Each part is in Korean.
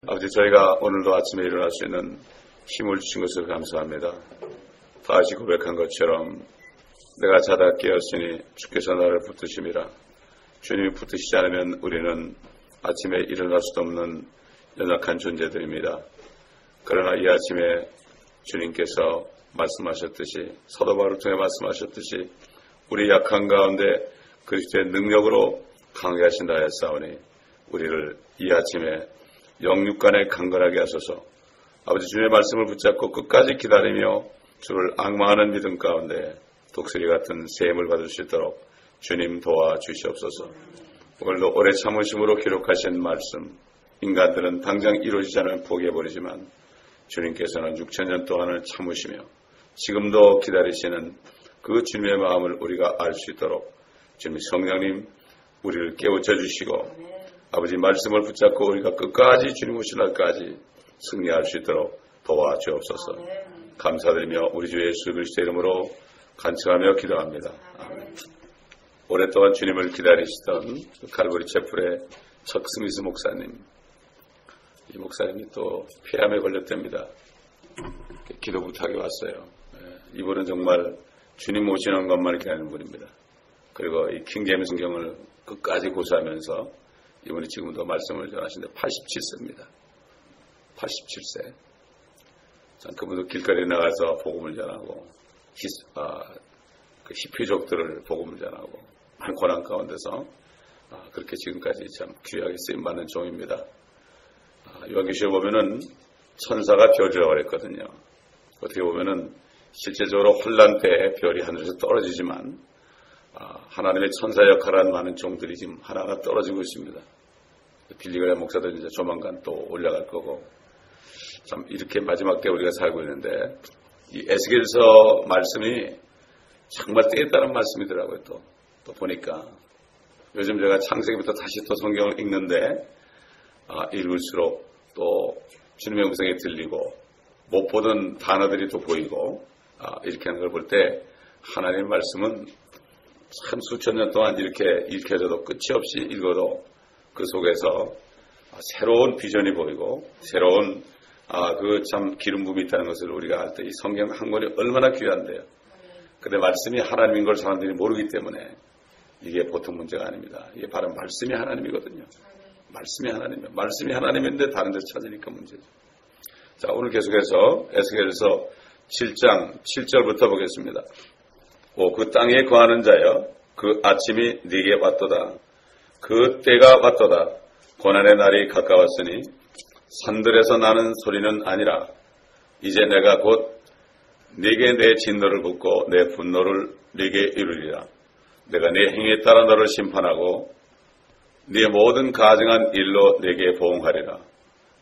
아버지, 저희가 오늘도 아침에 일어날 수 있는 힘을 주신 것을 감사합니다. 다시 고백한 것처럼 내가 자다 깨었으니 주께서 나를 붙드심이라. 주님이 붙드시지 않으면 우리는 아침에 일어날 수도 없는 연약한 존재들입니다. 그러나 이 아침에 주님께서 말씀하셨듯이, 사도 바울을 통해 말씀하셨듯이 우리 약한 가운데 그리스도의 능력으로 강하게 하신다 하였사오니 우리를 이 아침에 영육간에 강건하게 하소서. 아버지, 주님의 말씀을 붙잡고 끝까지 기다리며 주를 앙망하는 믿음 가운데 독수리 같은 세임을 받을 수 있도록 주님 도와주시옵소서. 오늘도 오래 참으심으로 기록하신 말씀, 인간들은 당장 이루어지지 않으면 포기해버리지만 주님께서는 6,000년 동안을 참으시며 지금도 기다리시는 그 주님의 마음을 우리가 알 수 있도록 주님 성령님 우리를 깨우쳐 주시고 아버지 말씀을 붙잡고 우리가 끝까지 주님 오실 날까지 승리할 수 있도록 도와주옵소서. 감사드리며 우리 주 예수 그리스도의 이름으로 간청하며 기도합니다. 아멘. 오랫동안 주님을 기다리시던 칼보리 채플의 척 스미스 목사님, 이 목사님이 또 폐암에 걸렸답니다. 기도 부탁이 왔어요. 이분은 정말 주님 오시는 것만 기다리는 분입니다. 그리고 이 킹제임스 성경을 끝까지 고수하면서 이분이 지금도 말씀을 전하시는데 87세입니다. 87세. 그분도 길거리에 나가서 복음을 전하고 그 히피족들을 복음을 전하고 많은 고난 가운데서 그렇게 지금까지 참 귀하게 쓰임받는 종입니다. 요한계시록에 보면은 천사가 별이라고 그랬거든요. 어떻게 보면은 실제적으로 혼란 때 별이 하늘에서 떨어지지만 하나님의 천사 역할을 하는 많은 종들이 지금 하나하나 떨어지고 있습니다. 빌리그레 목사들 이제 조만간 또 올라갈 거고, 참 이렇게 마지막 때 우리가 살고 있는데 이 에스겔서 말씀이 정말 때에 따른 말씀이더라고요. 또 보니까 요즘 제가 창세기부터 다시 또 성경을 읽는데 읽을수록 또 주님의 음성이 들리고 못 보던 단어들이 또 보이고 이렇게 하는 걸 볼 때 하나님의 말씀은 참 수천 년 동안 이렇게 읽혀져도 끝이 없이 읽어도 그 속에서 새로운 비전이 보이고 새로운 그 참 기름 부음이 있다는 것을 우리가 알 때 이 성경 한 권이 얼마나 귀한데요. 근데 말씀이 하나님인 걸 사람들이 모르기 때문에 이게 보통 문제가 아닙니다. 이게 바로 말씀이 하나님이거든요. 말씀이 하나님이에요. 말씀이 하나님인데 다른 데서 찾으니까 문제죠. 자, 오늘 계속해서 에스겔서 7장 7절부터 보겠습니다. 그 땅에 거하는 자여, 그 아침이 네게 왔도다. 그 때가 왔도다. 고난의 날이 가까웠으니 산들에서 나는 소리는 아니라 이제 내가 곧 네게 내 진노를 붓고 내 분노를 네게 이루리라. 내가 네 행위에 따라 너를 심판하고 네 모든 가증한 일로 네게 보응하리라.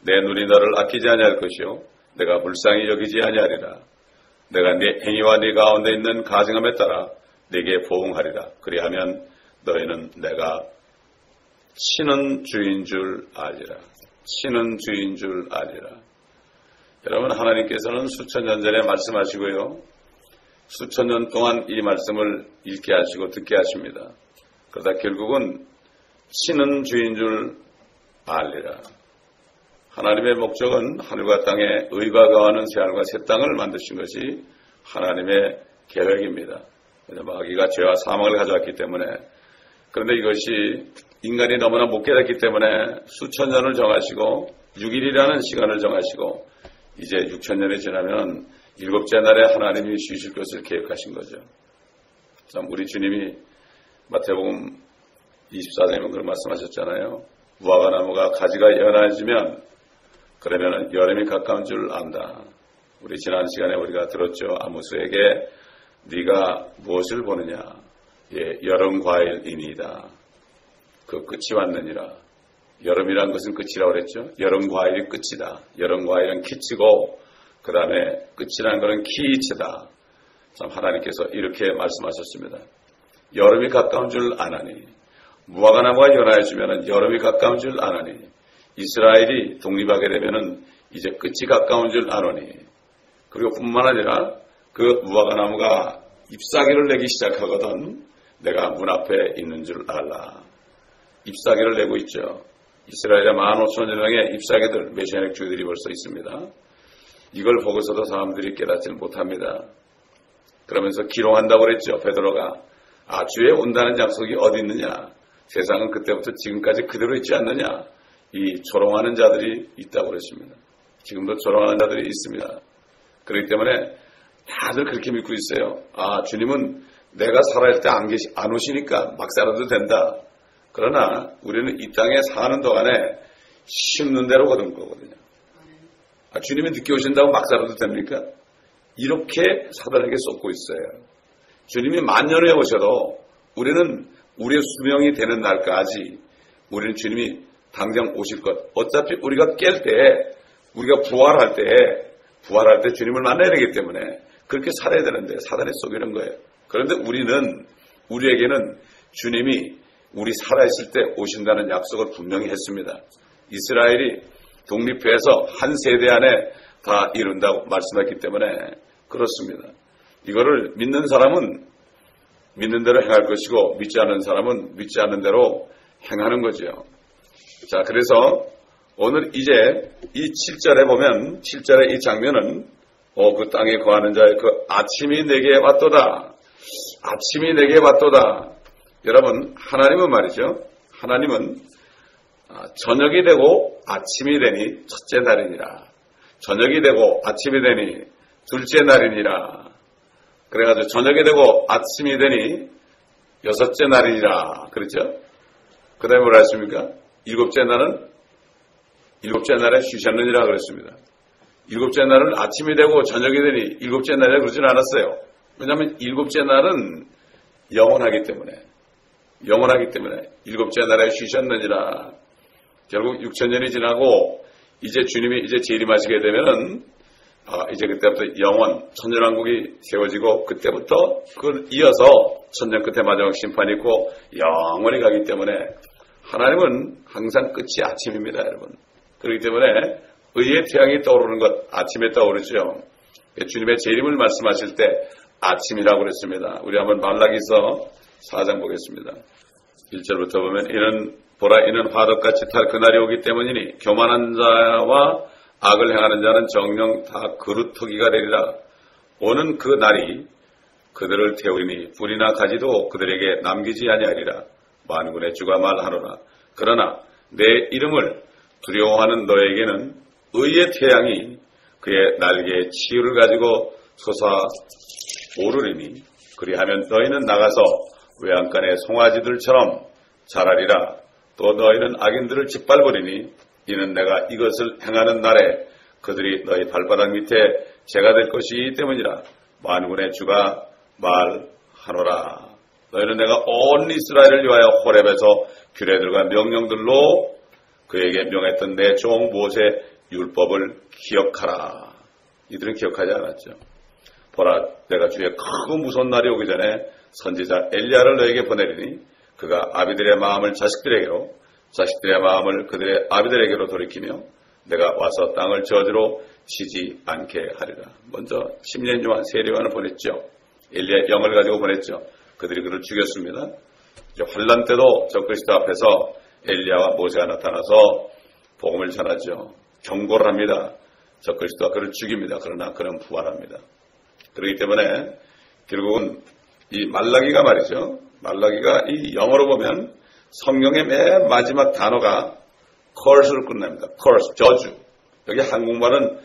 내 눈이 너를 아끼지 아니할 것이요 내가 불쌍히 여기지 아니하리라. 내가 네 행위와 네 가운데 있는 가증함에 따라 네게 보응하리라. 그리하면 너희는 내가 치는 주인 줄 알리라. 치는 주인 줄 알리라. 여러분, 하나님께서는 수천 년 전에 말씀하시고요, 수천 년 동안 이 말씀을 읽게 하시고 듣게 하십니다. 그러다 결국은 치는 주인 줄 알리라. 하나님의 목적은 하늘과 땅에 의가 거하는 새하늘과 새 땅을 만드신 것이 하나님의 계획입니다. 마귀가 죄와 사망을 가져왔기 때문에, 그런데 이것이 인간이 너무나 못 깨닫기 때문에 수천 년을 정하시고 6일이라는 시간을 정하시고 이제 6,000년이 지나면 일곱째 날에 하나님이 쉬실 것을 계획하신 거죠. 참 우리 주님이 마태복음 24장에 그런 말씀하셨잖아요. 무화과 나무가 가지가 연해지면 그러면 여름이 가까운 줄 안다. 우리 지난 시간에 우리가 들었죠. 아모스에게 네가 무엇을 보느냐? 예, 여름 과일이니이다. 그 끝이 왔느니라. 여름이란 것은 끝이라고 그랬죠. 여름 과일이 끝이다. 여름 과일은 키치고 그 다음에 끝이라는 것은 키치다. 참 하나님께서 이렇게 말씀하셨습니다. 여름이 가까운 줄 아나니, 무화과 나무가 연하여지면 여름이 가까운 줄 아나니, 이스라엘이 독립하게 되면 이제 끝이 가까운 줄 아노니, 그리고 뿐만 아니라 그 무화과 나무가 잎사귀를 내기 시작하거든 내가 문 앞에 있는 줄 알라. 잎사귀를 내고 있죠. 이스라엘의 15,000명의 잎사귀들, 메시아닉 주들이 벌써 있습니다. 이걸 보고서도 사람들이 깨닫지는 못합니다. 그러면서 기롱한다고 그랬죠. 베드로가 주에 온다는 약속이 어디 있느냐? 세상은 그때부터 지금까지 그대로 있지 않느냐? 이 조롱하는 자들이 있다고 그랬습니다. 지금도 조롱하는 자들이 있습니다. 그렇기 때문에 다들 그렇게 믿고 있어요. 주님은 내가 살아있을 때 안 오시니까 막 살아도 된다. 그러나 우리는 이 땅에 사는 동안에 심는 대로 거둔 거거든요. 주님이 늦게 오신다고 막 살아도 됩니까? 이렇게 사단에게 쏟고 있어요. 주님이 만년 후에 오셔도 우리는 우리의 수명이 되는 날까지 우리는 주님이 당장 오실 것. 어차피 우리가 깰 때, 우리가 부활할 때 주님을 만나야 되기 때문에 그렇게 살아야 되는데 사단에 속이는 거예요. 그런데 우리에게는 주님이 우리 살아있을 때 오신다는 약속을 분명히 했습니다. 이스라엘이 독립해서 한 세대 안에 다 이룬다고 말씀했기 때문에 그렇습니다. 이거를 믿는 사람은 믿는 대로 행할 것이고 믿지 않는 사람은 믿지 않는 대로 행하는 거죠. 자, 그래서 오늘 이제 이 7절에 보면 7절의 이 장면은 그 땅에 거하는 자의 그 아침이 내게 왔도다. 아침이 내게 왔도다. 여러분, 하나님은 말이죠. 하나님은 저녁이 되고 아침이 되니 첫째 날이니라. 저녁이 되고 아침이 되니 둘째 날이니라. 그래가지고 저녁이 되고 아침이 되니 여섯째 날이니라. 그렇죠? 그 다음에 뭐라 했습니까? 일곱째 날에 쉬셨느니라 그랬습니다. 일곱째 날은 아침이 되고 저녁이 되니 일곱째 날에 그러진 않았어요. 왜냐하면 일곱째 날은 영원하기 때문에 일곱째 날에 쉬셨느니라. 결국 6,000년이 지나고 이제 주님이 이제 재림하시게 되면은 이제 그때부터 영원 천년왕국이 세워지고 그때부터 그걸 이어서 천년 끝에 마지막 심판이 있고 영원히 가기 때문에 하나님은 항상 끝이 아침입니다, 여러분. 그렇기 때문에 의의 태양이 떠오르는 것 아침에 떠오르죠. 주님의 재림을 말씀하실 때 아침이라고 그랬습니다. 우리 한번 말라기서 4장 보겠습니다. 1절부터 보면 이는 화덕같이 탈 그날이 오기 때문이니 교만한 자와 악을 행하는 자는 정령 다 그루터기가 되리라. 오는 그 날이 그들을 태우리니 불이나 가지도 그들에게 남기지 아니하리라. 만군의 주가 말하노라. 그러나 내 이름을 두려워하는 너에게는 의의 태양이 그의 날개에 치유를 가지고 솟아오르리니 그리하면 너희는 나가서 외양간의 송아지들처럼 자라리라. 또 너희는 악인들을 짓밟으리니 이는 내가 이것을 행하는 날에 그들이 너희 발바닥 밑에 재가 될 것이기 때문이라. 만군의 주가 말하노라. 너희는 내가 온 이스라엘을 위하여 호렙에서 규례들과 명령들로 그에게 명했던 내 종 모세의 율법을 기억하라. 이들은 기억하지 않았죠. 보라, 내가 주의 크고 무서운 날이 오기 전에 선지자 엘리야를 너에게 보내리니 그가 아비들의 마음을 자식들에게로, 자식들의 마음을 그들의 아비들에게로 돌이키며 내가 와서 땅을 저주로 치지 않게 하리라. 먼저 심리엔 요한, 세례요한을 보냈죠. 엘리야의 영을 가지고 보냈죠. 그들이 그를 죽였습니다. 환란 때도 적그리스도 앞에서 엘리야와 모세가 나타나서 복음을 전하죠. 경고를 합니다. 적그리스도가 그를 죽입니다. 그러나 그는 부활합니다. 그렇기 때문에 결국은 이 말라기가 말이죠. 말라기가 이 영어로 보면 성경의 맨 마지막 단어가 curse로 끝납니다. curse, 저주. 여기 한국말은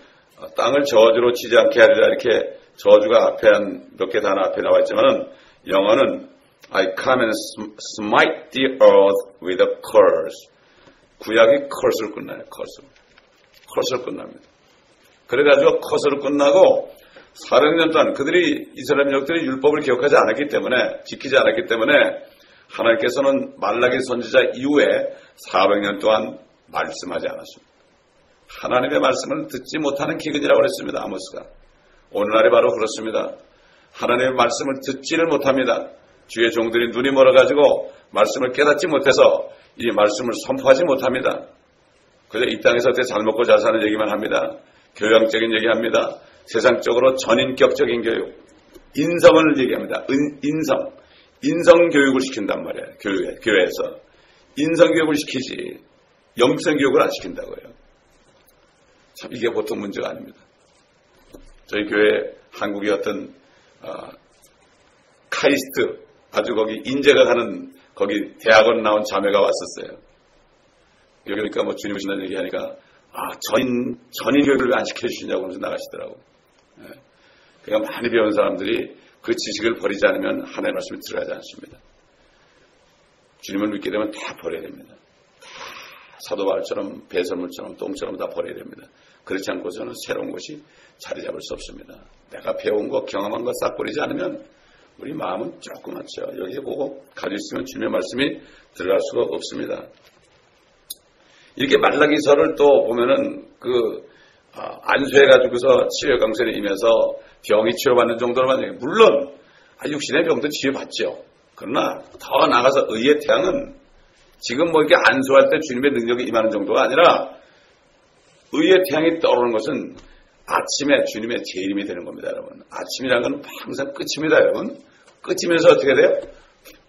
땅을 저주로 치지 않게 하리라 이렇게 저주가 앞에 한 몇 개 단어 앞에 나와 있지만은 영어는 I come and smite the earth with a curse. 구약이 curse로 끝나요. curse로 끝납니다. 그래가지고 curse로 끝나고 400년 동안 그들이 이스라엘 민족들이 율법을 기억하지 않았기 때문에 지키지 않았기 때문에 하나님께서는 말라기 선지자 이후에 400년 동안 말씀하지 않았습니다. 하나님의 말씀을 듣지 못하는 기근이라고 그랬습니다. 아모스가. 오늘날이 바로 그렇습니다. 하나님의 말씀을 듣지를 못합니다. 주의 종들이 눈이 멀어가지고 말씀을 깨닫지 못해서 이 말씀을 선포하지 못합니다. 그저 이 땅에서 어떻게 잘 먹고 잘 사는 얘기만 합니다. 교양적인 얘기합니다. 세상적으로 전인격적인 교육, 인성을 얘기합니다. 인성 교육을 시킨단 말이에요. 교회에서 인성 교육을 시키지. 영성 교육을 안 시킨다고요. 참 이게 보통 문제가 아닙니다. 저희 교회 한국의 어떤 카이스트 아주 거기 인재가 가는 거기 대학원 나온 자매가 왔었어요. 그러니까 뭐 주님 오신다는 얘기하니까 전인 교육을 왜 안 시켜주시냐고 하면서 나가시더라고. 그러니까 많이 배운 사람들이 그 지식을 버리지 않으면 하나님의 말씀이 들어가지 않습니다. 주님을 믿게 되면 다 버려야 됩니다. 다 사도 바울처럼 배설물처럼 똥처럼 다 버려야 됩니다. 그렇지 않고서는 새로운 것이 자리 잡을 수 없습니다. 내가 배운 것, 경험한 것 싹 버리지 않으면 우리 마음은 조그맣죠. 여기에 보고 가지고 있으면 주님의 말씀이 들어갈 수가 없습니다. 이렇게 말라기서를 또 보면은 안수해가지고서 치료 강선에 임해서 병이 치료받는 정도로만 얘기해요. 물론 육신의 병도 치료받죠. 그러나 더 나아가서 의의 태양은 지금 뭐 이렇게 안수할 때 주님의 능력이 임하는 정도가 아니라 의의 태양이 떠오르는 것은 아침에 주님의 재림이 되는 겁니다, 여러분. 아침이라는 건 항상 끝입니다, 여러분. 끝이면서 어떻게 돼요?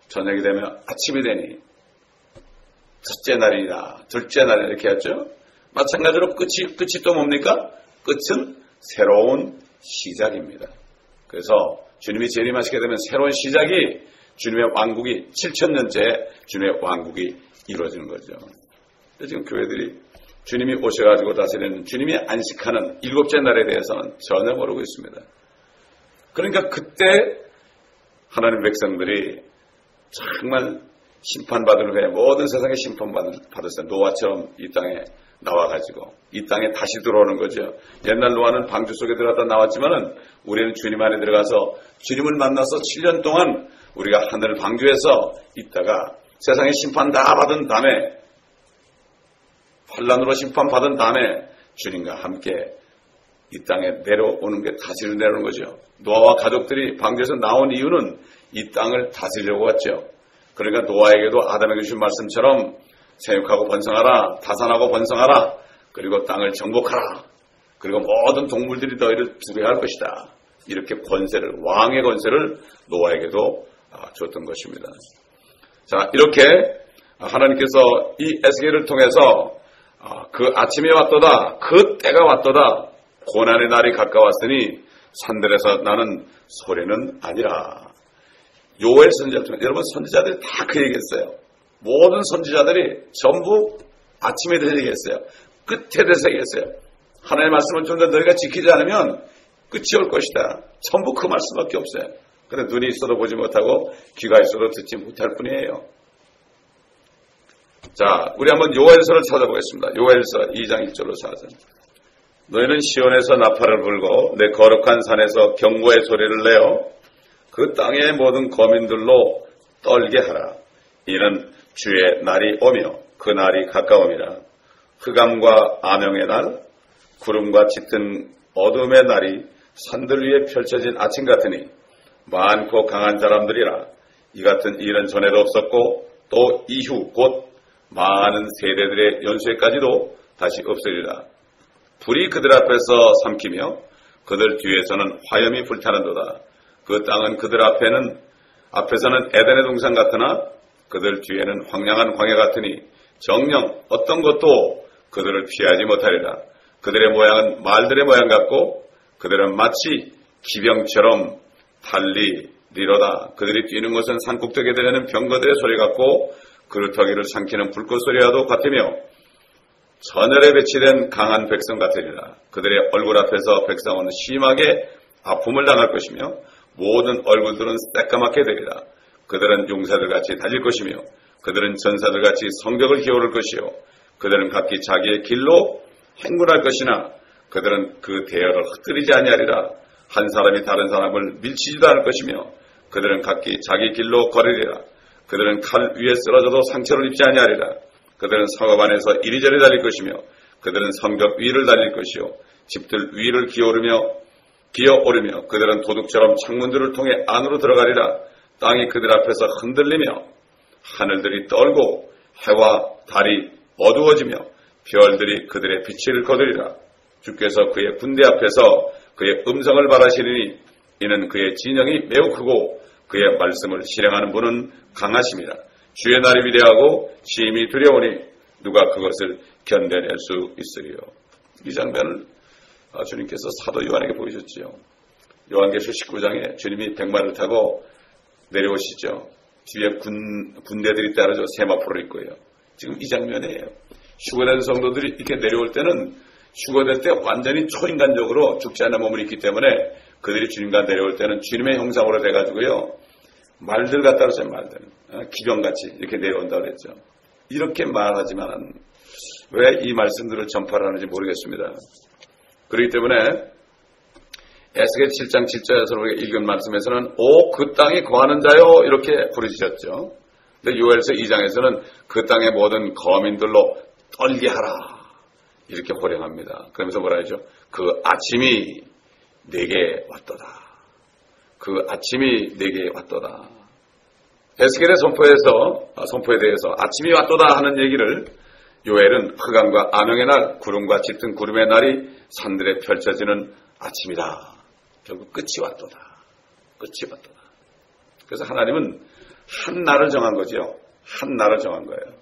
저녁이 되면 아침이 되니 첫째 날이나 둘째 날이나 이렇게 하죠. 마찬가지로 끝이 또 뭡니까? 끝은 새로운 시작입니다. 그래서 주님이 재림하시게 되면 새로운 시작이 주님의 왕국이 7,000년째 주님의 왕국이 이루어지는 거죠. 지금 교회들이 주님이 오셔가지고 다스리는 주님이 안식하는 7째 날에 대해서는 전혀 모르고 있습니다. 그러니까 그때 하나님 백성들이 정말 심판받을 후에 모든 세상에 심판받았어요. 노아처럼 이 땅에 나와가지고 이 땅에 다시 들어오는 거죠. 옛날 노아는 방주 속에 들어갔다 나왔지만은 우리는 주님 안에 들어가서 주님을 만나서 7년 동안 우리가 하늘 방주에서 있다가 세상에 심판 다 받은 다음에 환란으로 심판받은 다음에 주님과 함께 이 땅에 내려오는 게 다스리러 내려오는 거죠. 노아와 가족들이 방주에서 나온 이유는 이 땅을 다스리려고 왔죠. 그러니까 노아에게도 아담에게 주신 말씀처럼 생육하고 번성하라, 다산하고 번성하라, 그리고 땅을 정복하라, 그리고 모든 동물들이 너희를 두려워할 것이다. 이렇게 권세를, 왕의 권세를 노아에게도 줬던 것입니다. 자, 이렇게 하나님께서 이 에스겔을 통해서 그 아침이 왔도다, 그 때가 왔도다, 고난의 날이 가까웠으니 산들에서 나는 소리는 아니라. 요엘 선지자를 통해 여러분 선지자들이 다 그 얘기했어요. 모든 선지자들이 전부 아침에 대해서 얘기했어요. 끝에 대해서 얘기했어요. 하나님의 말씀을 좀 더 너희가 지키지 않으면 끝이 올 것이다. 전부 그 말씀밖에 없어요. 그래 눈이 있어도 보지 못하고 귀가 있어도 듣지 못할 뿐이에요. 자, 우리 한번 요엘서를 찾아보겠습니다. 요엘서 2장 1절로 4절. 너희는 시온에서 나팔을 불고 내 거룩한 산에서 경고의 소리를 내어 그 땅의 모든 거민들로 떨게 하라. 이는 주의 날이 오며 그 날이 가까움이라. 흑암과 암영의 날, 구름과 짙은 어둠의 날이 산들 위에 펼쳐진 아침 같으니 많고 강한 사람들이라. 이 같은 일은 전에도 없었고 또 이후 곧 많은 세대들의 연수에까지도 다시 없으리라. 불이 그들 앞에서 삼키며 그들 뒤에서는 화염이 불타는도다. 그 땅은 그들 앞에서는 에덴의 동산 같으나 그들 뒤에는 황량한 광야 같으니 정녕 어떤 것도 그들을 피하지 못하리라. 그들의 모양은 말들의 모양 같고 그들은 마치 기병처럼 달리리로다. 그들이 뛰는 것은 산꼭대기에 들리는 병거들의 소리 같고 그루터기를 삼키는 불꽃 소리와도 같으며 전열에 배치된 강한 백성 같으리라. 그들의 얼굴 앞에서 백성은 심하게 아픔을 당할 것이며 모든 얼굴들은 새까맣게 되리라. 그들은 용사들같이 달릴 것이며 그들은 전사들같이 성벽을 기어오를 것이요 그들은 각기 자기의 길로 행군할 것이나 그들은 그 대열을 흩뜨리지 아니하리라. 한 사람이 다른 사람을 밀치지도 않을 것이며 그들은 각기 자기 길로 걸으리라. 그들은 칼 위에 쓰러져도 상처를 입지 아니하리라. 그들은 성읍 안에서 이리저리 달릴 것이며 그들은 성벽 위를 달릴 것이요 집들 위를 기어오르며 그들은 도둑처럼 창문들을 통해 안으로 들어가리라. 땅이 그들 앞에서 흔들리며 하늘들이 떨고 해와 달이 어두워지며 별들이 그들의 빛을 거두리라. 주께서 그의 군대 앞에서 그의 음성을 발하시리니 이는 그의 진영이 매우 크고 그의 말씀을 실행하는 분은 강하심이라. 주의 날이 위대하고 심히 두려우니 누가 그것을 견뎌낼 수 있으리요. 이 장면을 주님께서 사도 요한에게 보이셨지요. 요한계시록 19장에 주님이 백마를 타고 내려오시죠. 뒤에 군대들이 따라서 세마포를 입고요. 지금 이 장면이에요. 휴거된 성도들이 이렇게 내려올 때는 휴거될 때 완전히 초인간적으로 죽지 않는 몸을 입기 때문에 그들이 주님과 내려올 때는 주님의 형상으로 돼가지고요. 말들 갖다 그랬어요. 말들. 기병같이 이렇게 내려온다고 그랬죠. 이렇게 말하지만 왜 이 말씀들을 전파를 하는지 모르겠습니다. 그렇기 때문에 에스겔 7장 7절에서 우리가 읽은 말씀에서는 오 그 땅에 거하는 자요 이렇게 부르짖었죠. 근데 요엘서 2장에서는 그 땅의 모든 거민들로 떨게 하라 이렇게 호령합니다. 그러면서 뭐라 하죠? 그 아침이 내게 왔도다. 그 아침이 내게 왔도다. 에스겔의 선포에 대해서 아침이 왔도다 하는 얘기를 요엘은 흑암과 암영의 날, 구름과 짙은 구름의 날이 산들에 펼쳐지는 아침이다. 결국 끝이 왔도다. 끝이 왔도다. 그래서 하나님은 한 날을 정한 거죠. 한 날을 정한 거예요.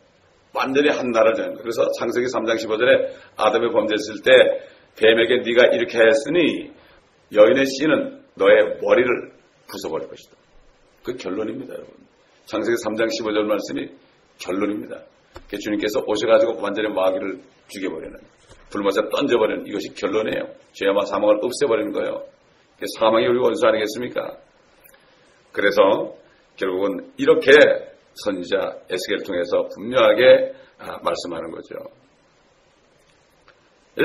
완전히 한 날을 정한 거예요. 그래서 창세기 3장 15절에 아담이 범죄했을 때 뱀에게 네가 이렇게 했으니 여인의 씨는 너의 머리를 부숴버릴 것이다. 그 결론입니다, 여러분. 창세기 3장 15절 말씀이 결론입니다. 주님께서 오셔가지고 완전히 마귀를 죽여버리는, 불못에 던져버리는 이것이 결론이에요. 죄와 사망을 없애버리는 거예요. 사망이 우리 원수 아니겠습니까? 그래서 결국은 이렇게 선지자 에스겔을 통해서 분명하게 말씀하는 거죠.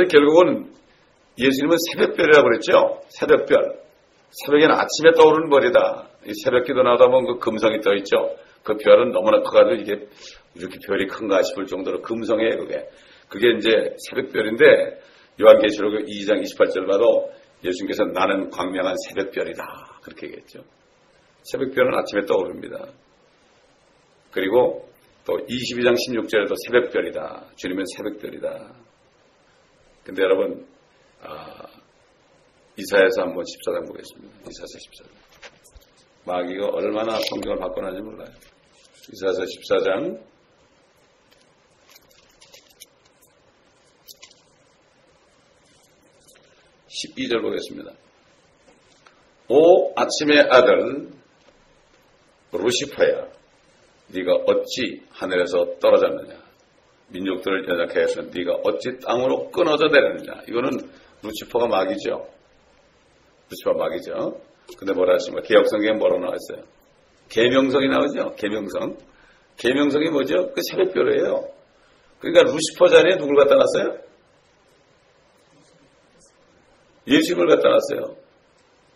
결국은 예수님은 새벽별이라고 그랬죠. 새벽별. 새벽에는 아침에 떠오르는 별이다. 새벽 기도 나오다 보면 그 금성이 떠있죠. 그 별은 너무나 커가지고 이게 이렇게 별이 큰가 싶을 정도로 금성이에요, 그게. 그게 이제 새벽별인데, 요한계시록 2장 28절 봐도 예수님께서 나는 광명한 새벽별이다. 그렇게 얘기했죠. 새벽별은 아침에 떠오릅니다. 그리고 또 22장 16절에도 새벽별이다. 주님은 새벽별이다. 근데 여러분, 이사야서 한번 14장 보겠습니다. 이사야서 14장. 마귀가 얼마나 성경을 바꿔놨는지 몰라요. 이사야서 14장 12절 보겠습니다. 오 아침의 아들 루시퍼야 네가 어찌 하늘에서 떨어졌느냐 민족들을 연약하게 해서 네가 어찌 땅으로 끊어져 내렸느냐. 이거는 루시퍼가 마귀죠. 루시퍼 마귀죠. 근데 뭐라 하십니까? 개혁성경에 뭐라고 나왔어요? 계명성이 나오죠. 계명성. 계명성이 뭐죠? 그 새벽별이에요. 그러니까 루시퍼 자리에 누굴 갖다 놨어요? 예수님을 갖다 놨어요.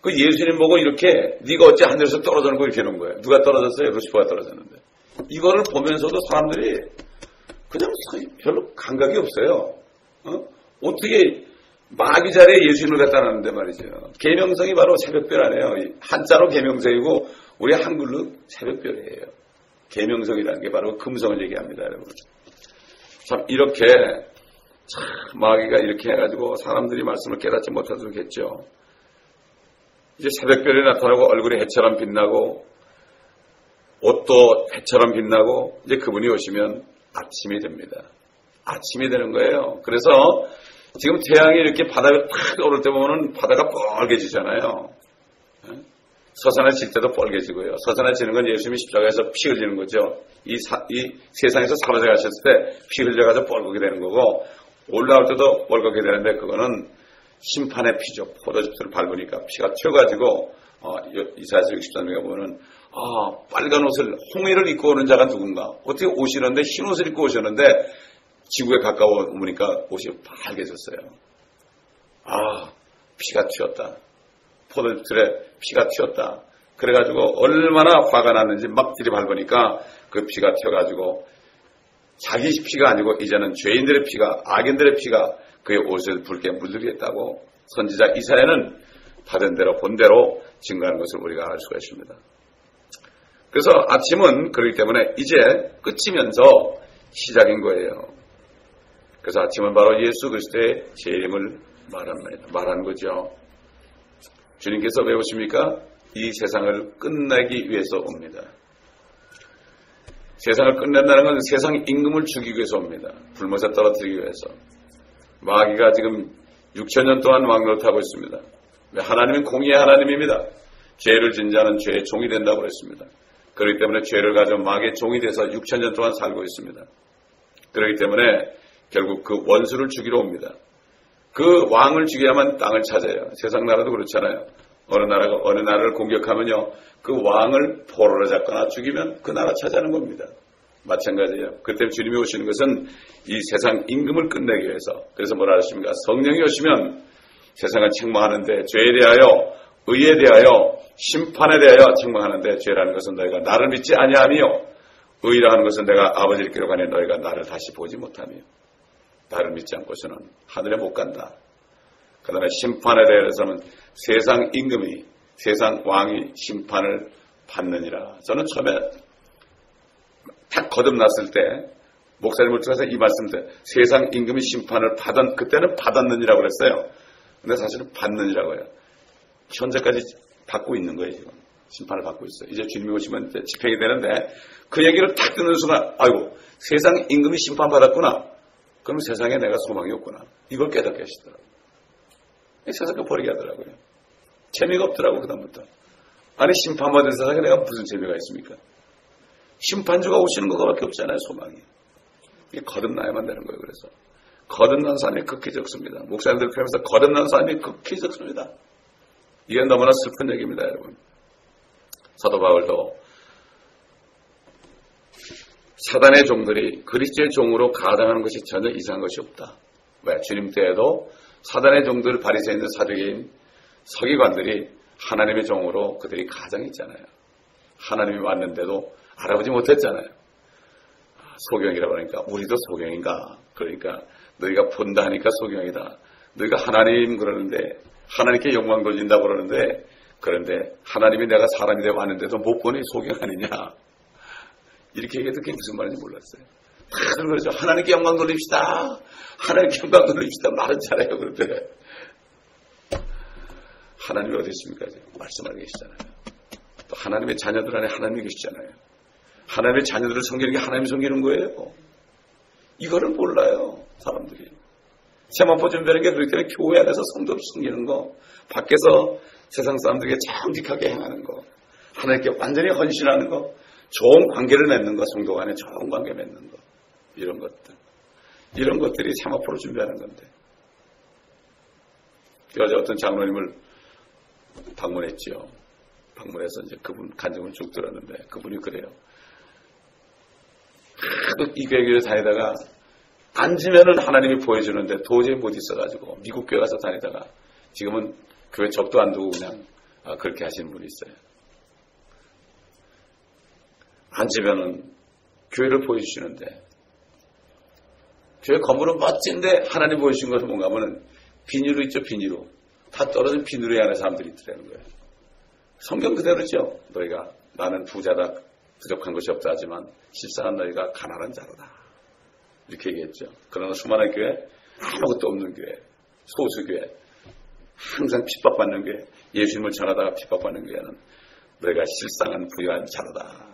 그 예수님 보고 이렇게 네가 어찌 하늘에서 떨어졌는 거 이렇게 해놓은 거예요. 누가 떨어졌어요? 루시퍼가 떨어졌는데. 이거를 보면서도 사람들이 그냥 별로 감각이 없어요. 어떻게 마귀 자리에 예수님을 갖다 놨는데 말이죠. 계명성이 바로 새벽별 아니에요. 한자로 계명성이고 우리 한글로 새벽별이에요. 계명성이라는 게 바로 금성을 얘기합니다, 여러분. 참 이렇게 참 마귀가 이렇게 해가지고 사람들이 말씀을 깨닫지 못하도록 했죠. 이제 새벽별이 나타나고 얼굴이 해처럼 빛나고 옷도 해처럼 빛나고 이제 그분이 오시면 아침이 됩니다. 아침이 되는 거예요. 그래서 지금 태양이 이렇게 바다에 탁 오를 때 보면 바다가 뻘개지잖아요. 서산에 질 때도 뻘개지고요. 서산에 지는 건 예수님이 십자가에서 피 흘리는 거죠. 이 세상에서 사라져 가셨을 때 피 흘려가지고 뻘겋게 되는 거고 올라올 때도 뻘겋게 되는데 그거는 심판의 피죠. 포도즙술을 밟으니까 피가 튀어가지고 이사야서 63장에 보면은 빨간 옷을 홍해를 입고 오는 자가 누군가. 어떻게 오시는데 흰 옷을 입고 오셨는데 지구에 가까워 오니까 옷이 빨개졌어요. 피가 튀었다. 포도즙술에 피가 튀었다. 그래가지고 얼마나 화가 났는지 막 들이밟으니까 그 피가 튀어가지고 자기 피가 아니고 이제는 죄인들의 피가, 악인들의 피가 그의 옷을 붉게 물들이겠다고 선지자 이사야는 받은 대로 본 대로 증거하는 것을 우리가 알 수가 있습니다. 그래서 아침은 그렇기 때문에 이제 끝이면서 시작인 거예요. 그래서 아침은 바로 예수 그리스도의 재림을 말하는 거죠. 주님께서 왜 오십니까? 이 세상을 끝내기 위해서 옵니다. 세상을 끝낸다는 건 세상 임금을 죽이기 위해서 옵니다. 불못에 떨어뜨리기 위해서. 마귀가 지금 6,000년 동안 왕노릇하고 있습니다. 하나님은 공의의 하나님입니다. 죄를 진 자는 죄의 종이 된다고 그랬습니다. 그렇기 때문에 죄를 가져 마귀의 종이 돼서 6,000년 동안 살고 있습니다. 그렇기 때문에 결국 그 원수를 죽이러 옵니다. 그 왕을 죽여야만 땅을 찾아요. 세상 나라도 그렇잖아요. 어느 나라가 어느 나라를 공격하면요, 그 왕을 포로로 잡거나 죽이면 그 나라 차지하는 겁니다. 마찬가지예요. 그때 주님이 오시는 것은 이 세상 임금을 끝내기 위해서. 그래서 뭐라 하십니까? 성령이 오시면 세상을 책망하는데, 죄에 대하여, 의에 대하여, 심판에 대하여 책망하는데, 죄라는 것은 너희가 나를 믿지 아니하며, 의라 하는 것은 내가 아버지를 기로 가니 너희가 나를 다시 보지 못하며, 나를 믿지 않고서는 하늘에 못 간다. 그 다음에 심판에 대해서는 세상 임금이, 세상 왕이 심판을 받느니라. 저는 처음에 딱 거듭났을 때 목사님을 통해서 이 말씀들, 세상 임금이 심판을 그때는 받았느니라고 그랬어요. 근데 사실은 받느니라고 해요. 현재까지 받고 있는 거예요, 지금. 심판을 받고 있어요. 이제 주님이 오시면 이제 집행이 되는데, 그 얘기를 딱 듣는 순간, 아이고, 세상 임금이 심판받았구나. 그럼 세상에 내가 소망이 없구나. 이걸 깨닫게 하시더라고요. 세상을 버리게 하더라고요. 재미가 없더라고요, 그다음부터. 아니, 심판받은 세상에 내가 무슨 재미가 있습니까? 심판주가 오시는 것밖에 없잖아요, 소망이. 이게 거듭나야만 되는 거예요, 그래서. 거듭난 사람이 극히 적습니다. 목사님들 표현해서 거듭난 사람이 극히 적습니다. 이게 너무나 슬픈 얘기입니다, 여러분. 사도 바울도 사단의 종들이 그리스도의 종으로 가담하는 것이 전혀 이상한 것이 없다. 왜? 주님 때에도 사단의 종들, 바리새인들, 사두개인, 서기관들이 하나님의 종으로 그들이 가정했잖아요. 하나님이 왔는데도 알아보지 못했잖아요. 소경이라고 하니까 우리도 소경인가? 그러니까 너희가 본다 하니까 소경이다. 너희가 하나님 그러는데 하나님께 영광 돌린다고 그러는데, 그런데 하나님이 내가 사람이 되어 왔는데도 못 보니 소경 아니냐? 이렇게 얘기해도 그게 무슨 말인지 몰랐어요. 다들 그러죠. 하나님께 영광 돌립시다. 하나님께 영광 돌립시다. 말은 잘해요. 그런데 하나님이 어디 있습니까? 말씀하고 계시잖아요. 또 하나님의 자녀들 안에 하나님이 계시잖아요. 하나님의 자녀들을 섬기는 게 하나님이 섬기는 거예요. 이거를 몰라요, 사람들이. 세마포 준비하는 게 그렇기 때문에 교회 안에서 성도를 섬기는 거, 밖에서 세상 사람들에게 정직하게 행하는 거, 하나님께 완전히 헌신하는 거, 좋은 관계를 맺는 거, 성도 간에 좋은 관계 맺는 거, 이런 것들. 이런 것들이 세마포로 준비하는 건데. 어제 어떤 장로님을 방문했지요. 방문해서 이제 그분 간증을 쭉 들었는데, 그분이 그래요. 이 교회를 다니다가 앉으면은 하나님이 보여주는데 도저히 못 있어가지고 미국 교회 가서 다니다가 지금은 교회 접도 안 두고 그냥 그렇게 하시는 분이 있어요. 앉으면은 교회를 보여주시는데, 교회 건물은 멋진데 하나님 보여주신 것은 뭔가 하면은 비닐로 있죠, 비닐로. 다 떨어진 비닐에 안에 사람들이 있더라는 거예요. 성경 그대로죠. 너희가 나는 부자다, 부족한 것이 없다 하지만 실상은 너희가 가난한 자로다. 이렇게 얘기했죠. 그러나 수많은 교회, 아무것도 없는 교회, 소수교회, 항상 핍박받는 교회, 예수님을 전하다가 핍박받는 교회는 너희가 실상은 부유한 자로다.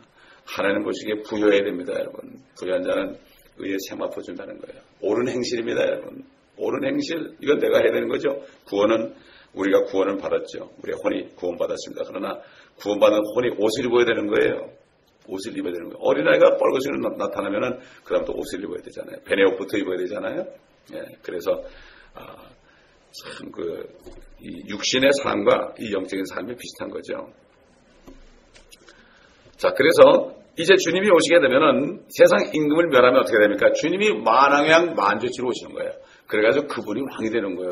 하나님 보시기에 부유해야 됩니다, 여러분. 부유한 자는 의에 세마포 준다는 거예요. 옳은 행실입니다, 여러분. 옳은 행실, 이건 내가 해야 되는 거죠. 구원은, 우리가 구원을 받았죠. 우리가 혼이 구원받았습니다. 그러나 구원받은 혼이 옷을 입어야 되는 거예요. 옷을 입어야 되는 거예요. 어린아이가 뻘겋게 나타나면은 그 다음 또 옷을 입어야 되잖아요. 베네 옷부터 입어야 되잖아요. 예, 그래서 참 이 육신의 삶과 이 영적인 삶이 비슷한 거죠. 자, 그래서 이제 주님이 오시게 되면은 세상 임금을 멸하면 어떻게 됩니까? 주님이 만왕양 만주지로 오시는 거예요. 그래가지고 그분이 왕이 되는 거예요.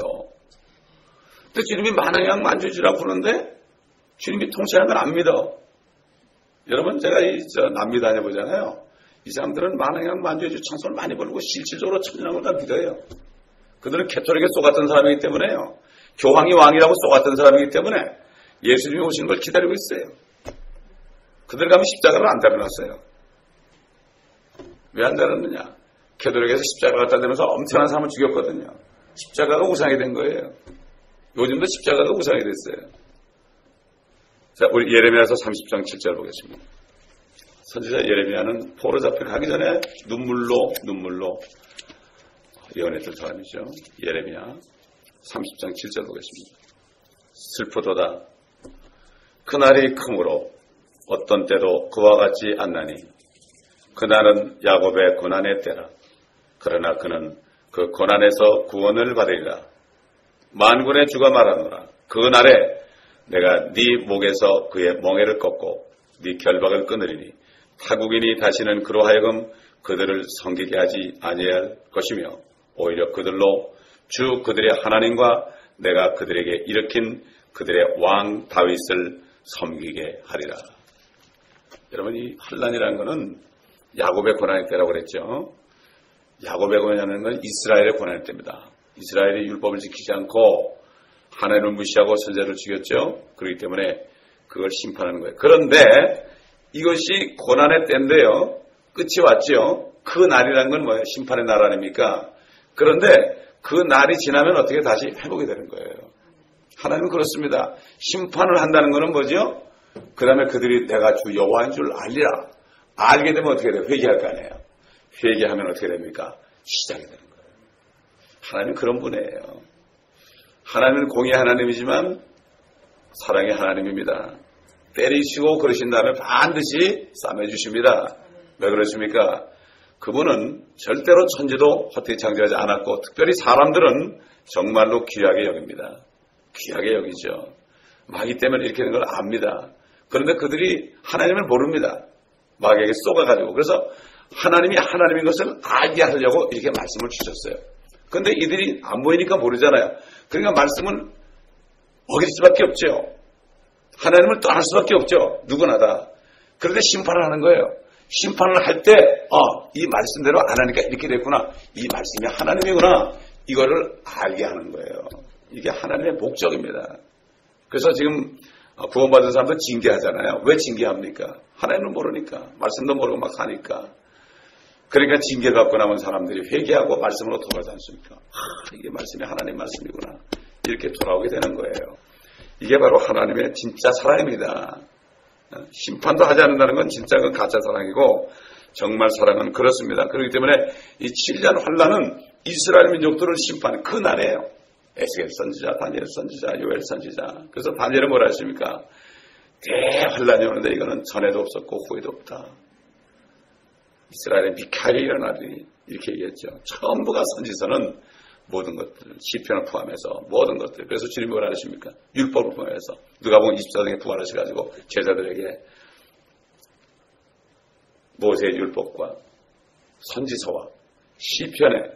근데 주님이 만왕양 만주지라고 부르는데 주님이 통치하는 걸 안 믿어. 여러분, 제가 남미 다녀보잖아요. 이 사람들은 만왕양 만주지 찬송을 많이 부르고 실질적으로 천년왕을 다 믿어요. 그들은 캐톨릭에 쏘갔던 사람이기 때문에요. 교황이 왕이라고 쏘갔던 사람이기 때문에 예수님이 오시는 걸 기다리고 있어요. 그들 가면 십자가를 안 달아놨어요. 왜 안 달았느냐? 캐톨릭에서 십자가를 갖다 대면서 엄청난 사람을 죽였거든요. 십자가가 우상이 된 거예요. 요즘도 십자가가 우상이 됐어요. 자, 우리 예레미야서 30장 7절 보겠습니다. 선지자 예레미야는 포로 잡혀가기 전에 눈물로 예언했던 사람이죠. 예레미야 30장 7절 보겠습니다. 슬프도다. 그날이 크므로 어떤 때도 그와 같지 않나니 그날은 야곱의 고난의 때라. 그러나 그는 그 고난에서 구원을 받으리라. 만군의 주가 말하노라. 그날에 내가 네 목에서 그의 멍에를 꺾고 네 결박을 끊으리니 타국인이 다시는 그로 하여금 그들을 섬기게 하지 아니할 것이며 오히려 그들로 주 그들의 하나님과 내가 그들에게 일으킨 그들의 왕 다윗을 섬기게 하리라. 여러분, 이 환난이라는 것은 야곱의 고난의 때라고 그랬죠. 야곱의 고난이라는 건 이스라엘의 고난의 때입니다. 이스라엘이 율법을 지키지 않고 하나님을 무시하고 선지자를 죽였죠. 그렇기 때문에 그걸 심판하는 거예요. 그런데 이것이 고난의 때인데요. 끝이 왔죠. 그 날이라는 건 뭐예요? 심판의 날 아닙니까? 그런데 그 날이 지나면 어떻게 다시 회복이 되는 거예요. 하나님은 그렇습니다. 심판을 한다는 것은 뭐죠? 그 다음에 그들이 내가 주 여호와인 줄 알리라. 알게 되면 어떻게 돼요? 회개할 거 아니에요. 회개하면 어떻게 됩니까? 시작이 되는 거예요. 하나님은 그런 분이에요. 하나님은 공의의 하나님이지만 사랑의 하나님입니다. 때리시고 그러신 다음에 반드시 싸매주십니다. 왜 그러십니까? 그분은 절대로 천지도 헛되이 창조하지 않았고 특별히 사람들은 정말로 귀하게 여깁니다. 귀하게 여기죠. 마귀 때문에 이렇게 된 걸 압니다. 그런데 그들이 하나님을 모릅니다. 마귀에게 쏘가가지고. 그래서 하나님이 하나님인 것을 알게 하려고 이렇게 말씀을 주셨어요. 그런데 이들이 안 보이니까 모르잖아요. 그러니까 말씀은 어길 수밖에 없죠. 하나님을 떠날 수밖에 없죠. 누구나 다. 그런데 심판을 하는 거예요. 심판을 할 때 이 말씀대로 안 하니까 이렇게 됐구나. 이 말씀이 하나님이구나. 이거를 알게 하는 거예요. 이게 하나님의 목적입니다. 그래서 지금 구원받은 사람도 징계하잖아요. 왜 징계합니까? 하나님을 모르니까. 말씀도 모르고 막 하니까. 그러니까 징계 받고 남은 사람들이 회개하고 말씀으로 돌아가지 않습니까? 이게 말씀이 하나님 말씀이구나. 이렇게 돌아오게 되는 거예요. 이게 바로 하나님의 진짜 사랑입니다. 심판도 하지 않는다는 건 진짜 그 가짜 사랑이고 정말 사랑은 그렇습니다. 그렇기 때문에 이 7년 환난은 이스라엘 민족들을 심판하는 그 날이에요. 에스겔 선지자, 다니엘 선지자, 요엘 선지자. 그래서 다니엘은 뭐라 했습니까? 대환란이 오는데 이거는 전에도 없었고 후에도 없다. 이스라엘의 미카엘이 일어나리 이렇게 얘기했죠. 전부가 선지서는 모든 것들, 시편을 포함해서 모든 것들. 그래서 주님이 뭐라 하십니까? 율법을 포함해서 누가복음 24장에 부활하셔가지고 제자들에게 모세의 율법과 선지서와 시편에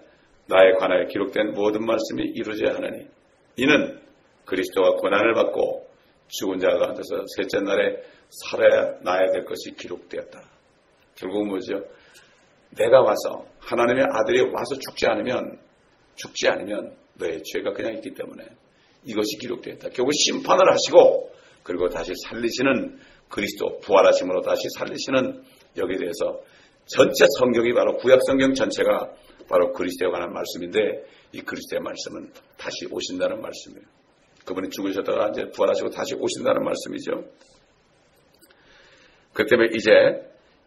나에 관하여 기록된 모든 말씀이 이루어져야 하느니 이는 그리스도가 고난을 받고 죽은 자가 가운데서 셋째 날에 살아야 될 것이 기록되었다. 결국은 뭐죠? 내가 와서 하나님의 아들이 와서 죽지 않으면 너의 죄가 그냥 있기 때문에 이것이 기록되었다. 결국 심판을 하시고 그리고 다시 살리시는 그리스도 부활하심으로 다시 살리시는 여기에 대해서 전체 성경이 바로 구약 성경 전체가 바로 그리스도에 관한 말씀인데 이 그리스도의 말씀은 다시 오신다는 말씀이에요. 그분이 죽으셨다가 이제 부활하시고 다시 오신다는 말씀이죠. 그 때문에 이제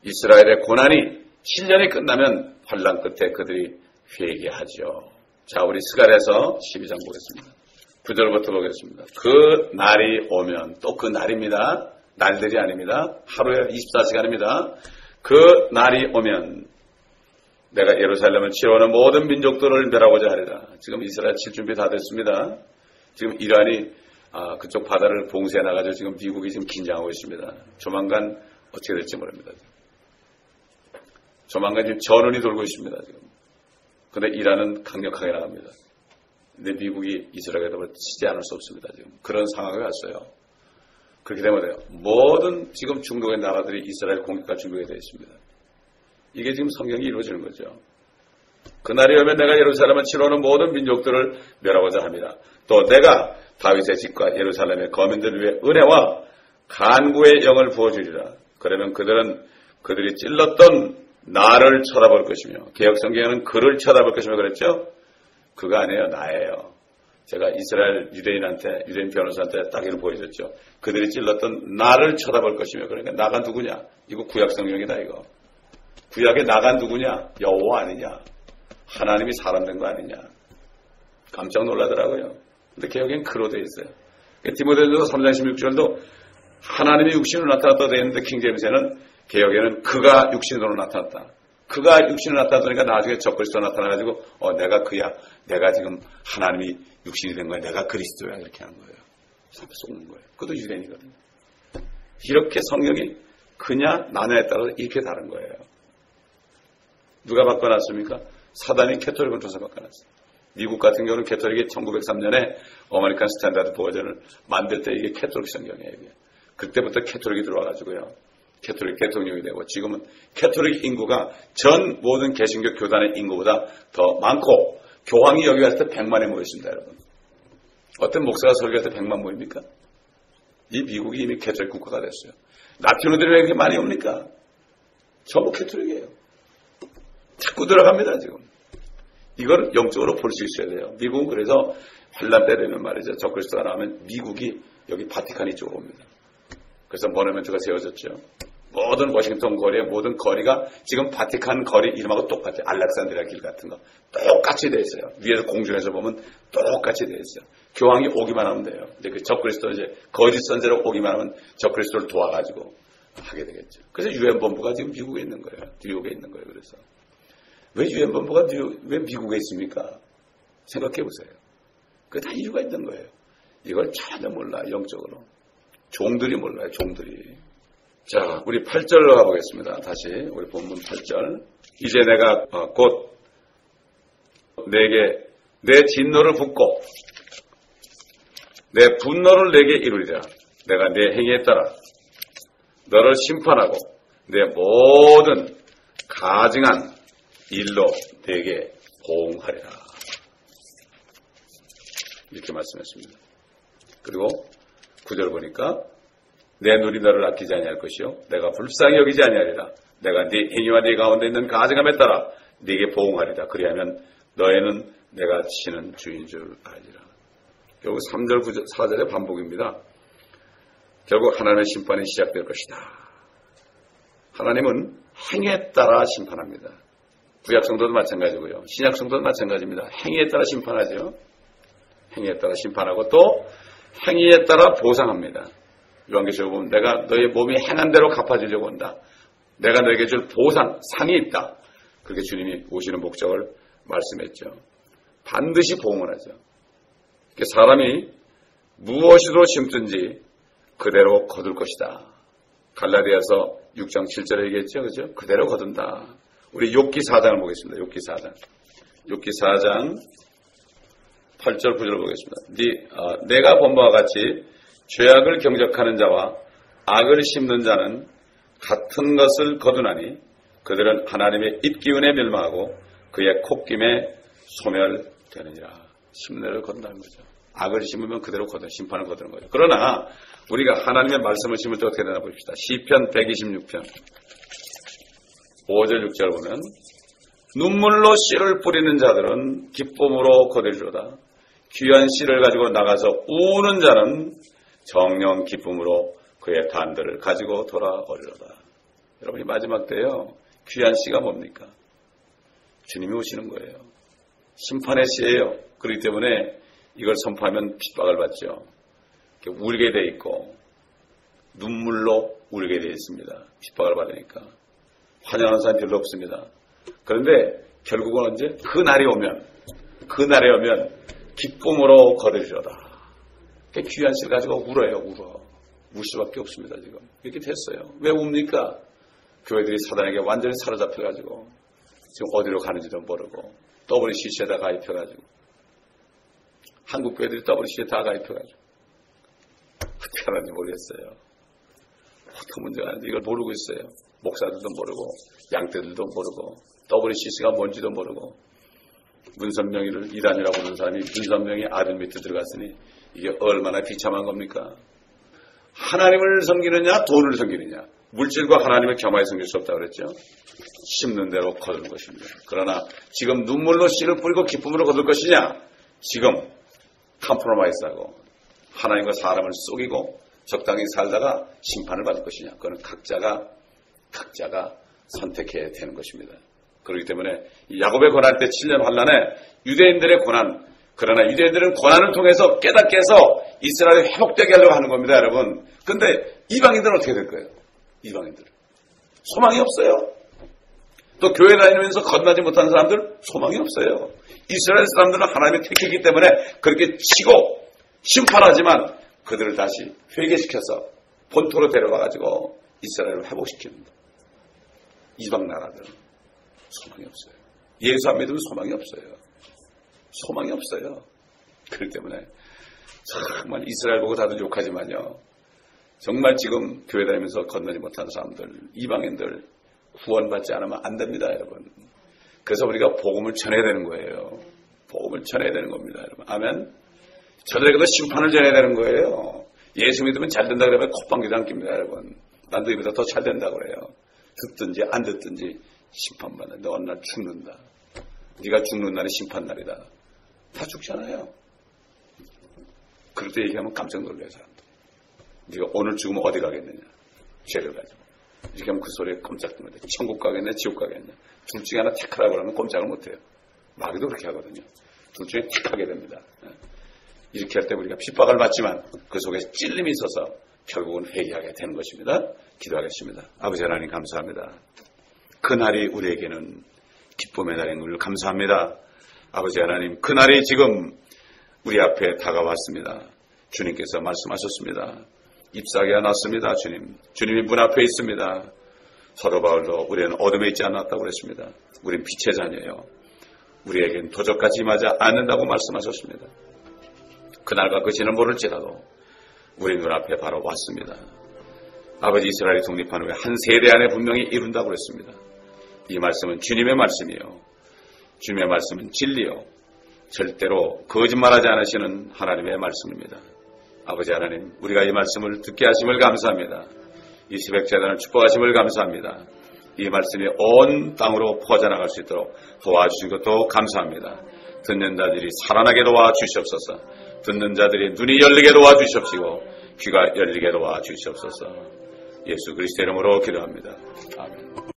이스라엘의 고난이 7년이 끝나면 환난 끝에 그들이 회개하죠. 자, 우리 스가랴서 12장 보겠습니다. 9절부터 보겠습니다. 그 날이 오면 또 그 날입니다. 날들이 아닙니다. 하루에 24시간입니다. 그 날이 오면 내가 예루살렘을 치러오는 모든 민족들을 멸하고자 하리라. 지금 이스라엘 칠 준비 다 됐습니다. 지금 이란이 그쪽 바다를 봉쇄해 나가지고 지금 미국이 지금 긴장하고 있습니다. 조만간 어떻게 될지 모릅니다. 조만간 지금 전운이 돌고 있습니다. 지금. 그런데 이란은 강력하게 나갑니다. 근데 미국이 이스라엘에 치지 않을 수 없습니다. 지금 그런 상황에 왔어요. 그렇게 되면 돼요. 모든 지금 중동의 나라들이 이스라엘 공격할 준비가 되어 있습니다. 이게 지금 성경이 이루어지는 거죠. 그날이 오면 내가 예루살렘을 치러오는 모든 민족들을 멸하고자 합니다. 또 내가 다윗의 집과 예루살렘의 거민들을 위해 은혜와 간구의 영을 부어주리라. 그러면 그들은 그들이 찔렀던 나를 쳐다볼 것이며 개혁성경에는 그를 쳐다볼 것이며 그랬죠. 그가 아니에요. 나예요. 제가 이스라엘 유대인 변호사한테 딱 이걸 보여줬죠. 그들이 찔렀던 나를 쳐다볼 것이며, 그러니까 나가 누구냐? 이거 구약 성경이다, 이거. 구약에 나가 누구냐? 여호와 아니냐? 하나님이 사람 된 거 아니냐? 깜짝 놀라더라고요. 근데 개혁엔 그로 돼 있어요. 디모데전서 3장 16절도 하나님이 육신으로 나타났다 되어 있는데 킹제임스에는 개혁에는 그가 육신으로 나타났다. 그가 육신으로 나타났으니까 나중에 적그리스도 나타나가지고 내가 그야. 내가 지금 하나님이 육신이 된 거야. 내가 그리스도야. 이렇게 하는 거예요. 속는 거예요. 그것도 유대인이거든요. 이렇게 성경이 그냐 나냐에 따라서 이렇게 다른 거예요. 누가 바꿔놨습니까? 사단이 캐톨릭을 통해서 바꿔놨어요. 미국 같은 경우는 캐톨릭이 1903년에 어메리칸 스탠다드 버전을 만들 때 이게 캐톨릭 성경이에요. 이게. 그때부터 캐톨릭이 들어와가지고요. 캐톨릭 대통령이 되고 지금은 캐톨릭 인구가 전 모든 개신교 교단의 인구보다 더 많고 교황이 여기 왔을 때 100만에 모였습니다. 여러분. 어떤 목사가 설교할 때 100만 모입니까? 이 미국이 이미 캐톨릭 국가가 됐어요. 라티노들이 왜 이렇게 많이 옵니까? 전부 캐톨릭이에요. 자꾸 들어갑니다. 지금. 이걸 영적으로 볼 수 있어야 돼요. 미국은 그래서 환란 때 되면 말이죠. 적그리스도가 나오면 미국이 여기 바티칸 이쪽으로 옵니다. 그래서 모numen트가 세워졌죠. 모든 워싱턴 거리의 모든 거리가 지금 바티칸 거리 이름하고 똑같아요. 알렉산드리아 길 같은 거. 똑같이 돼 있어요. 위에서 공중에서 보면 똑같이 돼 있어요. 교황이 오기만 하면 돼요. 이제 그 적그리스도 이제 거짓 선제로 오기만 하면 적그리스도를 도와가지고 하게 되겠죠. 그래서 유엔 본부가 지금 미국에 있는 거예요. 뉴욕에 있는 거예요. 그래서. 왜 유엔 본부가 왜 미국에 있습니까? 생각해 보세요. 그게 다 이유가 있는 거예요. 이걸 전혀 몰라, 영적으로. 종들이 몰라요, 종들이. 자, 우리 8절로 가보겠습니다. 다시, 우리 본문 8절. 이제 내가 곧 내게 내 진노를 붓고 내 분노를 내게 이루리라. 내가 내 행위에 따라 너를 심판하고 내 모든 가증한 일로 내게 보응하리라. 이렇게 말씀했습니다. 그리고 9절 보니까 내 눈이 너를 아끼지 아니할 것이요 내가 불쌍히 여기지 아니하리라. 내가 네 행위와 네 가운데 있는 가증함에 따라 네게 보응하리라. 그리하면 너희는 내가 치는 주인 줄 알리라. 결국 3절, 9절, 4절의 반복입니다. 결국 하나님의 심판이 시작될 것이다. 하나님은 행위에 따라 심판합니다. 구약 성도도 마찬가지고요. 신약 성도도 마찬가지입니다. 행위에 따라 심판하죠. 행위에 따라 심판하고 또 행위에 따라 보상합니다. 요한계시록에 보면 내가 너의 몸이 행한 대로 갚아주려고 한다. 내가 너에게 줄 보상, 상이 있다. 그렇게 주님이 오시는 목적을 말씀했죠. 반드시 보응을 하죠. 사람이 무엇으로 심든지 그대로 거둘 것이다. 갈라디아서 6장 7절에 얘기했죠. 그죠? 그대로 거둔다. 우리 욥기 4장을 보겠습니다. 욥기 4장. 욥기 4장 8절 9절을 보겠습니다. 내가 본 바와 같이 죄악을 경작하는 자와 악을 심는 자는 같은 것을 거두나니 그들은 하나님의 입기운에 멸망하고 그의 콧김에 소멸되느니라. 심는 대로 거둔다는 거죠. 악을 심으면 그대로 거둔, 심판을 거두는 거죠. 그러나 우리가 하나님의 말씀을 심을 때 어떻게 되나 봅시다. 시편 126편 5절 6절 보면 눈물로 씨를 뿌리는 자들은 기쁨으로 거두리로다. 귀한 씨를 가지고 나가서 우는 자는 정령 기쁨으로 그의 단들을 가지고 돌아오리로다. 여러분이 마지막 때요. 귀한 씨가 뭡니까? 주님이 오시는 거예요. 심판의 씨예요. 그렇기 때문에 이걸 선포하면 핍박을 받죠. 울게 돼 있고 눈물로 울게 돼 있습니다. 핍박을 받으니까. 환영하는 사람이 별로 없습니다. 그런데 결국은 언제? 그날이 오면 기쁨으로 거두리로다. 귀한 씨를 가지고 울어요. 울 수밖에 없습니다. 지금 이렇게 됐어요. 왜 웁니까? 교회들이 사단에게 완전히 사로잡혀가지고 지금 어디로 가는지도 모르고 WCC에다 가입해가지고 한국 교회들이 WCC에 다 가입해가지고 어떻게 하는지 모르겠어요. 어떤 문제가 아닌데 이걸 모르고 있어요. 목사들도 모르고 양떼들도 모르고 WCC가 뭔지도 모르고 문선명이를 이단이라고 부르는 사람이 문선명이 아들 밑에 들어갔으니 이게 얼마나 비참한 겁니까? 하나님을 섬기느냐 돈을 섬기느냐. 물질과 하나님을 겸하여 섬길 수 없다고 그랬죠. 심는 대로 거두는 것입니다. 그러나 지금 눈물로 씨를 뿌리고 기쁨으로 거둘 것이냐. 지금 컴프로마이스하고 하나님과 사람을 속이고 적당히 살다가 심판을 받을 것이냐. 그건 각자가 선택해야 되는 것입니다. 그렇기 때문에 야곱의 고난 때 7년 환란에 유대인들의 고난, 그러나 유대인들은 고난을 통해서 깨닫게 해서 이스라엘을 회복되게 하려고 하는 겁니다, 여러분. 근데 이방인들은 어떻게 될 거예요? 이방인들은 소망이 없어요. 또 교회 다니면서 건너지 못하는 사람들 소망이 없어요. 이스라엘 사람들은 하나님의 택했기 때문에 그렇게 치고 심판하지만 그들을 다시 회개시켜서 본토로 데려가가지고 이스라엘을 회복시킵니다. 이방 나라들은 소망이 없어요. 예수 안 믿으면 소망이 없어요. 소망이 없어요. 그렇기 때문에 정말 이스라엘 보고 다들 욕하지만요. 정말 지금 교회 다니면서 건너지 못하는 사람들, 이방인들 구원받지 않으면 안 됩니다, 여러분. 그래서 우리가 복음을 전해야 되는 거예요. 복음을 전해야 되는 겁니다, 여러분. 아멘. 저들에게도 심판을 전해야 되는 거예요. 예수 믿으면 잘 된다 그러면 콧방귀도 안 낍니다, 여러분. 난도 이보다 더 잘 된다 그래요. 듣든지 안 듣든지 심판받아. 너 어느 날 죽는다. 네가 죽는 날이 심판날이다. 다 죽잖아요. 그럴 때 얘기하면 깜짝 놀라요, 사람들. 네가 오늘 죽으면 어디 가겠느냐. 죄를 가지고. 이렇게 하면 그 소리에 깜짝 놀라요. 천국 가겠냐, 지옥 가겠냐. 둘 중에 하나 택하라고 그러면 꼼짝을 못해요. 마귀도 그렇게 하거든요. 둘 중에 택하게 됩니다. 이렇게 할 때 우리가 핍박을 받지만 그 속에 찔림이 있어서 결국은 회개하게 되는 것입니다. 기도하겠습니다. 아버지 하나님 감사합니다. 그날이 우리에게는 기쁨의 날인 걸 감사합니다. 아버지 하나님, 그날이 지금 우리 앞에 다가왔습니다. 주님께서 말씀하셨습니다. 잎사귀가 났습니다. 주님이 문 앞에 있습니다. 사도 바울도 우리는 어둠에 있지 않았다고 그랬습니다. 우린 빛의 자녀예요. 우리에겐 도적같이 임하지 않는다고 말씀하셨습니다. 그날과 그 지는 모를지라도 우리 눈앞에 바로 왔습니다. 아버지, 이스라엘이 독립한 후에 한 세대 안에 분명히 이룬다고 그랬습니다. 이 말씀은 주님의 말씀이요. 주님의 말씀은 진리요. 절대로 거짓말하지 않으시는 하나님의 말씀입니다. 아버지 하나님, 우리가 이 말씀을 듣게 하심을 감사합니다. 이 새벽제단을 축복하심을 감사합니다. 이 말씀이 온 땅으로 퍼져나갈 수 있도록 도와주신 것도 감사합니다. 듣는 자들이 살아나게 도와주시옵소서. 듣는 자들이 눈이 열리게 도와주시옵시고 귀가 열리게 도와주시옵소서. 예수 그리스도의 이름으로 기도합니다. 아멘.